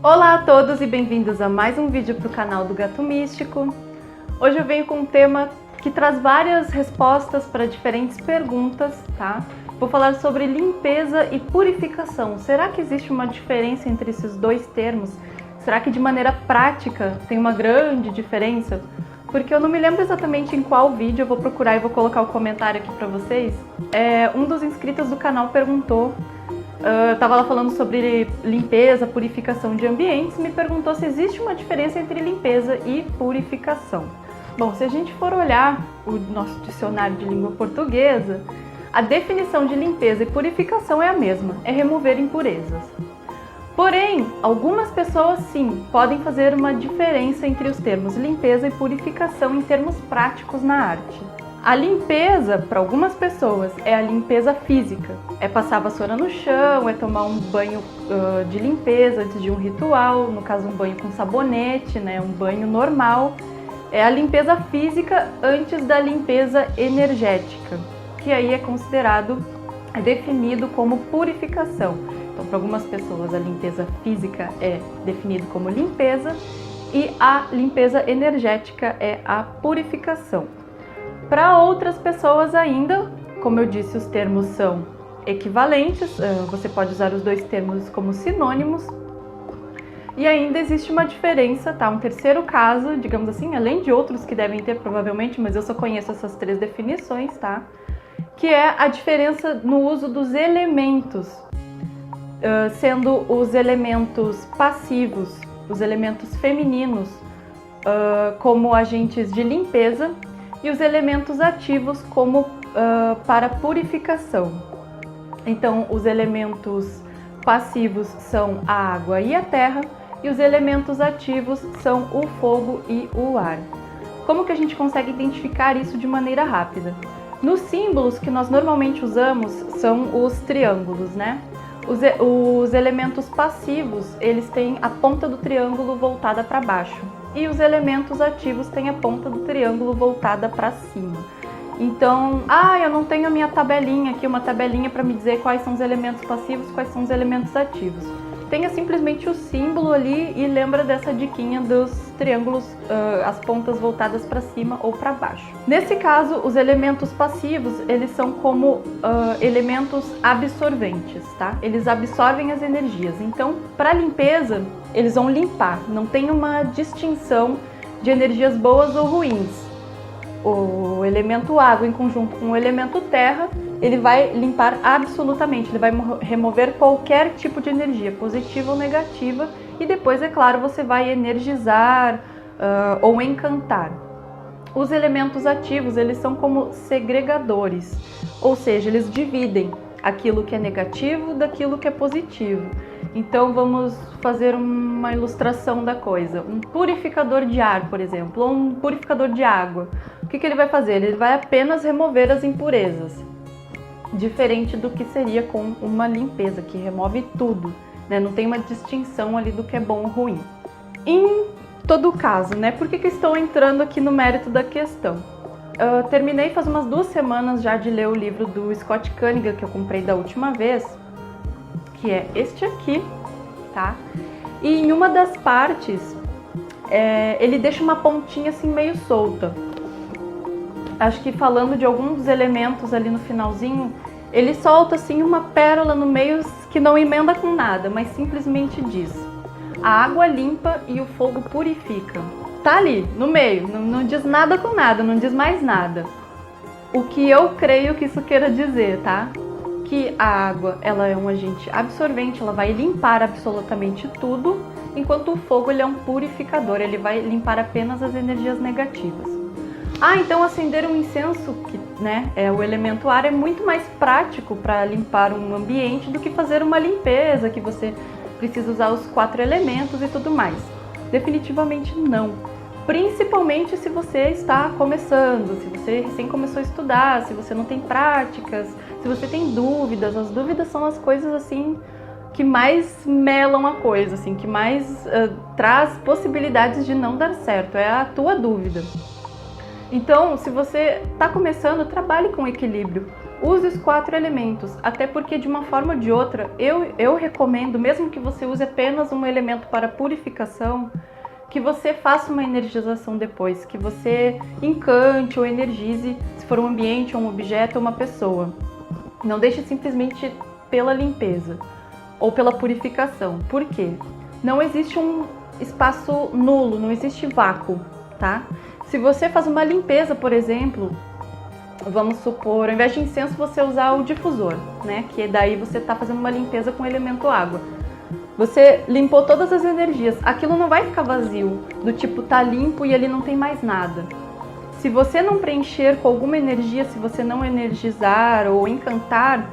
Olá a todos e bem-vindos a mais um vídeo para o canal do Gato Místico. Hoje eu venho com um tema que traz várias respostas para diferentes perguntas, tá? Vou falar sobre limpeza e purificação. Será que existe uma diferença entre esses dois termos? Será que de maneira prática tem uma grande diferença? Porque eu não me lembro exatamente em qual vídeo, eu vou procurar e vou colocar o comentário aqui para vocês. Um dos inscritos do canal perguntou, eu estava lá falando sobre limpeza, purificação de ambientes, me perguntou se existe uma diferença entre limpeza e purificação. Bom, se a gente for olhar o nosso dicionário de língua portuguesa, a definição de limpeza e purificação é a mesma, é remover impurezas. Porém, algumas pessoas sim podem fazer uma diferença entre os termos limpeza e purificação em termos práticos na arte. A limpeza, para algumas pessoas, é a limpeza física. É passar a vassoura no chão, é tomar um banho de limpeza antes de um ritual, no caso um banho com sabonete, né, um banho normal. É a limpeza física antes da limpeza energética, que aí é considerado, é definido como purificação. Então, para algumas pessoas, a limpeza física é definido como limpeza e a limpeza energética é a purificação. Para outras pessoas ainda, como eu disse, os termos são equivalentes, você pode usar os dois termos como sinônimos. E ainda existe uma diferença, tá? Um terceiro caso, digamos assim, além de outros que devem ter provavelmente, mas eu só conheço essas três definições, tá? Que é a diferença no uso dos elementos, sendo os elementos passivos, os elementos femininos, como agentes de limpeza, e os elementos ativos como para purificação. Então, os elementos passivos são a água e a terra, e os elementos ativos são o fogo e o ar. Como que a gente consegue identificar isso de maneira rápida? Nos símbolos que nós normalmente usamos são os triângulos, né? Os elementos passivos, eles têm a ponta do triângulo voltada para baixo. E os elementos ativos têm a ponta do triângulo voltada para cima. Então, eu não tenho a minha tabelinha aqui, uma tabelinha para me dizer quais são os elementos passivos, quais são os elementos ativos. Tenha simplesmente o símbolo ali e lembra dessa diquinha dos triângulos, as pontas voltadas para cima ou para baixo. Nesse caso, os elementos passivos, eles são como elementos absorventes, tá? Eles absorvem as energias. Então, para limpeza, eles vão limpar. Não tem uma distinção de energias boas ou ruins. O elemento água em conjunto com o elemento terra, ele vai limpar absolutamente, ele vai remover qualquer tipo de energia, positiva ou negativa, e depois, é claro, você vai energizar ou encantar. Os elementos ativos, eles são como segregadores, ou seja, eles dividem aquilo que é negativo daquilo que é positivo. Então vamos fazer uma ilustração da coisa. Um purificador de ar, por exemplo, ou um purificador de água. O que ele vai fazer? Ele vai apenas remover as impurezas, diferente do que seria com uma limpeza, que remove tudo, né? Não tem uma distinção ali do que é bom ou ruim. Em todo caso, né? Por que estou entrando aqui no mérito da questão? Eu terminei faz umas 2 semanas já de ler o livro do Scott Cunningham, que eu comprei da última vez, que é este aqui, tá? E em uma das partes, ele deixa uma pontinha assim meio solta. Acho que falando de alguns dos elementos ali no finalzinho, ele solta assim uma pérola no meio que não emenda com nada, mas simplesmente diz: a água limpa e o fogo purifica. Tá ali, no meio, não diz nada com nada, não diz mais nada. O que eu creio que isso queira dizer, tá? Que a água, ela é um agente absorvente, ela vai limpar absolutamente tudo, enquanto o fogo, ele é um purificador, ele vai limpar apenas as energias negativas. Então acender um incenso, que, né, é o elemento ar, é muito mais prático para limpar um ambiente do que fazer uma limpeza, que você precisa usar os 4 elementos e tudo mais. Definitivamente não. Principalmente se você está começando, se você recém começou a estudar, se você não tem práticas, se você tem dúvidas. As dúvidas são as coisas assim que mais melam a coisa, assim, que mais traz possibilidades de não dar certo, é a tua dúvida. Então, se você está começando, trabalhe com equilíbrio. use os 4 elementos, até porque de uma forma ou de outra, eu recomendo, mesmo que você use apenas um elemento para purificação, que você faça uma energização depois, que você encante ou energize, se for um ambiente, um objeto ou uma pessoa. Não deixe simplesmente pela limpeza ou pela purificação. Por quê? Não existe um espaço nulo, não existe vácuo, tá? Se você faz uma limpeza, por exemplo, vamos supor, ao invés de incenso você usar o difusor, né? Que daí você está fazendo uma limpeza com o elemento água. Você limpou todas as energias, aquilo não vai ficar vazio, do tipo tá limpo e ali não tem mais nada. Se você não preencher com alguma energia, se você não energizar ou encantar,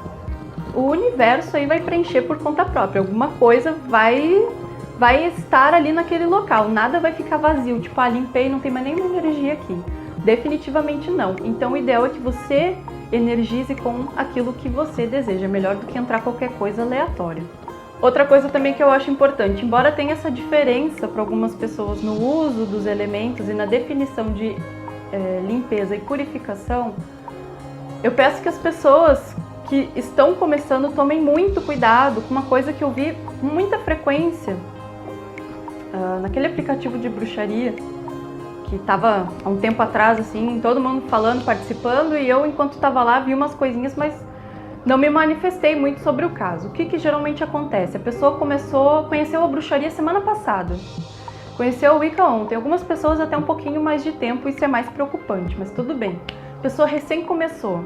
o universo aí vai preencher por conta própria. Alguma coisa vai estar ali naquele local, nada vai ficar vazio, tipo, limpei, não tem mais nenhuma energia aqui. Definitivamente não. Então o ideal é que você energize com aquilo que você deseja, melhor do que entrar qualquer coisa aleatória. Outra coisa também que eu acho importante, embora tenha essa diferença para algumas pessoas no uso dos elementos e na definição de limpeza e purificação, eu peço que as pessoas que estão começando tomem muito cuidado com uma coisa que eu vi com muita frequência naquele aplicativo de bruxaria, que estava há um tempo atrás, assim, todo mundo falando, participando, e eu, enquanto estava lá, vi umas coisinhas, mas não me manifestei muito sobre o caso. O que geralmente acontece? A pessoa conheceu a bruxaria semana passada, conheceu o Wicca ontem, algumas pessoas até um pouquinho mais de tempo, isso é mais preocupante, mas tudo bem. A pessoa recém começou,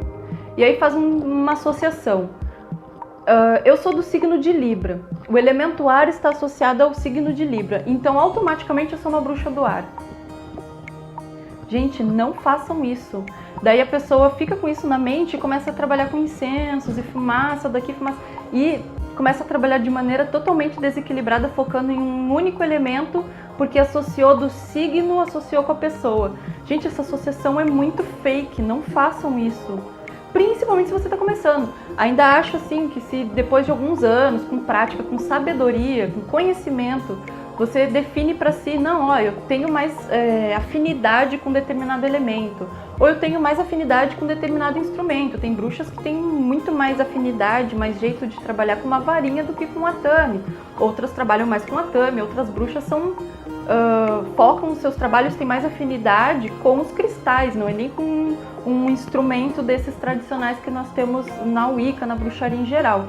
e aí faz uma associação. Eu sou do signo de Libra, o elemento ar está associado ao signo de Libra, então automaticamente eu sou uma bruxa do ar. Gente, não façam isso. Daí a pessoa fica com isso na mente e começa a trabalhar com incensos e fumaça daqui, fumaça... E começa a trabalhar de maneira totalmente desequilibrada, focando em um único elemento, porque associou do signo, associou com a pessoa. Gente, essa associação é muito fake, não façam isso. Principalmente se você está começando. Ainda acho assim que se depois de alguns anos, com prática, com sabedoria, com conhecimento, você define para si, não, eu tenho mais afinidade com determinado elemento, ou eu tenho mais afinidade com determinado instrumento. Tem bruxas que têm muito mais afinidade, mais jeito de trabalhar com uma varinha do que com um atame. Outras trabalham mais com atame, outras bruxas focam os seus trabalhos, têm mais afinidade com os cristais, não é nem com um instrumento desses tradicionais que nós temos na Wicca, na bruxaria em geral.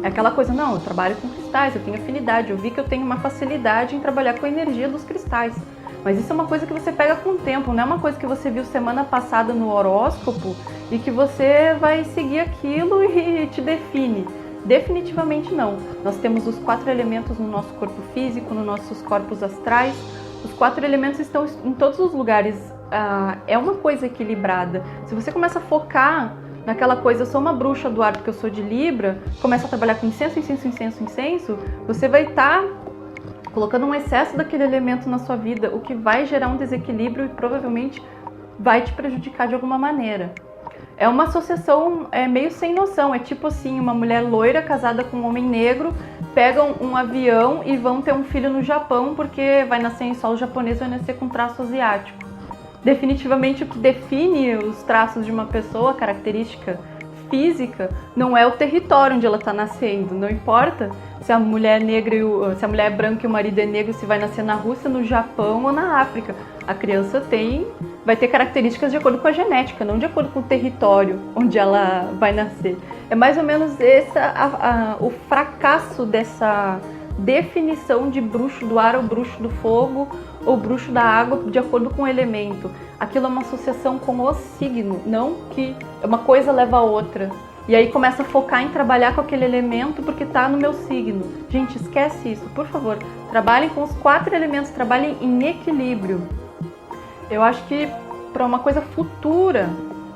É aquela coisa, não, eu trabalho com cristais, eu tenho afinidade, eu vi que eu tenho uma facilidade em trabalhar com a energia dos cristais. Mas isso é uma coisa que você pega com o tempo, não é uma coisa que você viu semana passada no horóscopo e que você vai seguir aquilo e te define. Definitivamente não. Nós temos os 4 elementos no nosso corpo físico, nos nossos corpos astrais. Os 4 elementos estão em todos os lugares. É uma coisa equilibrada. Se você começa a focar naquela coisa, eu sou uma bruxa do ar porque eu sou de Libra, começa a trabalhar com incenso, você vai estar colocando um excesso daquele elemento na sua vida, o que vai gerar um desequilíbrio e provavelmente vai te prejudicar de alguma maneira. É uma associação meio sem noção, é tipo assim, uma mulher loira casada com um homem negro, pegam um avião e vão ter um filho no Japão porque vai nascer em solo japonês, vai nascer com traço asiático. Definitivamente o que define os traços de uma pessoa, a característica física, não é o território onde ela está nascendo. Não importa se a mulher é negra, se a mulher é branca e o marido é negro, se vai nascer na Rússia, no Japão ou na África. A criança vai ter características de acordo com a genética, não de acordo com o território onde ela vai nascer. É mais ou menos o fracasso dessa definição de bruxo do ar ou bruxo do fogo ou bruxo da água de acordo com o elemento. Aquilo é uma associação com o signo, não que uma coisa leva a outra. E aí começa a focar em trabalhar com aquele elemento porque está no meu signo. Gente, esquece isso, por favor. Trabalhem com os 4 elementos, trabalhem em equilíbrio. Eu acho que para uma coisa futura,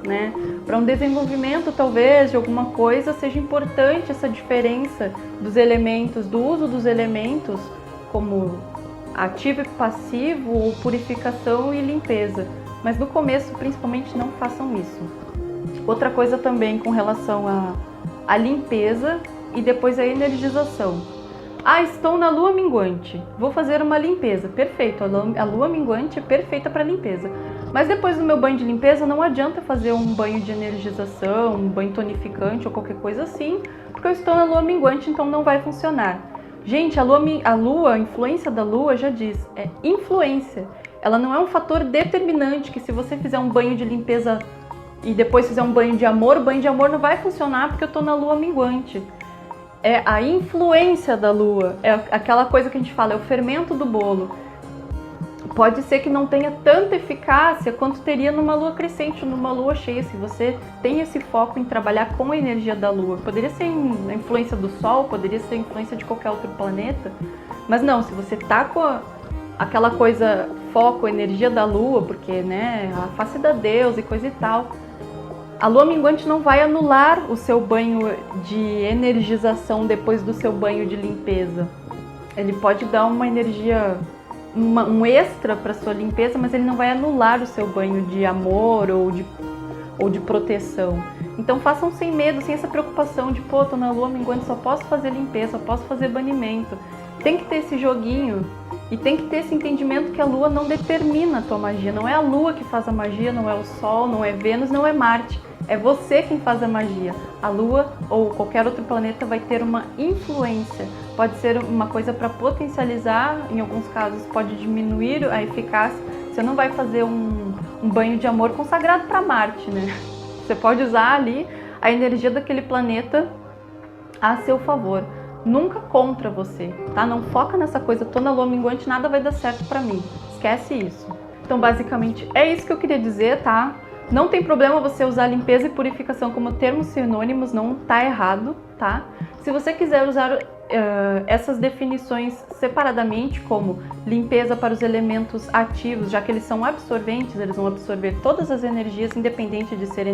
né, para um desenvolvimento talvez de alguma coisa, seja importante essa diferença dos elementos, do uso dos elementos como ativo e passivo, ou purificação e limpeza. Mas no começo, principalmente, não façam isso. Outra coisa também com relação à limpeza e depois a energização. Estou na lua minguante, vou fazer uma limpeza. Perfeito, a lua minguante é perfeita para limpeza. Mas depois do meu banho de limpeza, não adianta fazer um banho de energização, um banho tonificante ou qualquer coisa assim, porque eu estou na lua minguante, então não vai funcionar. Gente, a lua, a influência da lua já diz, é influência. Ela não é um fator determinante que se você fizer um banho de limpeza e depois fizer um banho de amor, o banho de amor não vai funcionar porque eu estou na lua minguante. É a influência da lua, é aquela coisa que a gente fala, é o fermento do bolo. Pode ser que não tenha tanta eficácia quanto teria numa lua crescente ou numa lua cheia, se você tem esse foco em trabalhar com a energia da lua. Poderia ser a influência do sol, poderia ser a influência de qualquer outro planeta, mas não, se você tá com aquela coisa, foco, energia da lua, porque, né, a face da deusa e coisa e tal, a lua minguante não vai anular o seu banho de energização depois do seu banho de limpeza. Ele pode dar uma energia, um extra para sua limpeza, mas ele não vai anular o seu banho de amor ou de proteção. Então façam sem medo, sem essa preocupação de, pô, tô na lua minguante, só posso fazer limpeza, só posso fazer banimento. Tem que ter esse joguinho e tem que ter esse entendimento que a lua não determina a tua magia. Não é a lua que faz a magia, não é o sol, não é Vênus, não é Marte. É você quem faz a magia. A lua ou qualquer outro planeta vai ter uma influência. Pode ser uma coisa para potencializar, em alguns casos pode diminuir a eficácia. Você não vai fazer um banho de amor consagrado para Marte, né? Você pode usar ali a energia daquele planeta a seu favor. Nunca contra você, tá? Não foca nessa coisa, tô na lua minguante, nada vai dar certo para mim. Esquece isso. Então, basicamente, é isso que eu queria dizer, tá? Não tem problema você usar limpeza e purificação como termos sinônimos, não tá errado, tá? Se você quiser usar essas definições separadamente, como limpeza para os elementos ativos, já que eles são absorventes, eles vão absorver todas as energias, independente de ser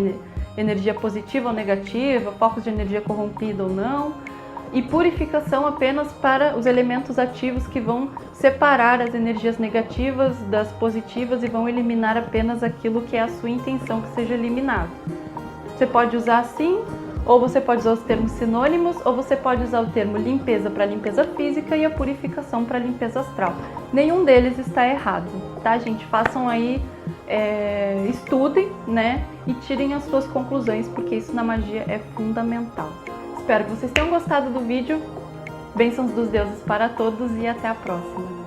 energia positiva ou negativa, focos de energia corrompida ou não. E purificação apenas para os elementos ativos, que vão separar as energias negativas das positivas e vão eliminar apenas aquilo que é a sua intenção que seja eliminado. Você pode usar assim, ou você pode usar os termos sinônimos, ou você pode usar o termo limpeza para limpeza física e a purificação para limpeza astral. Nenhum deles está errado, tá, gente? Façam aí, estudem, né, e tirem as suas conclusões, porque isso na magia é fundamental. Espero que vocês tenham gostado do vídeo. Bênçãos dos deuses para todos e até a próxima.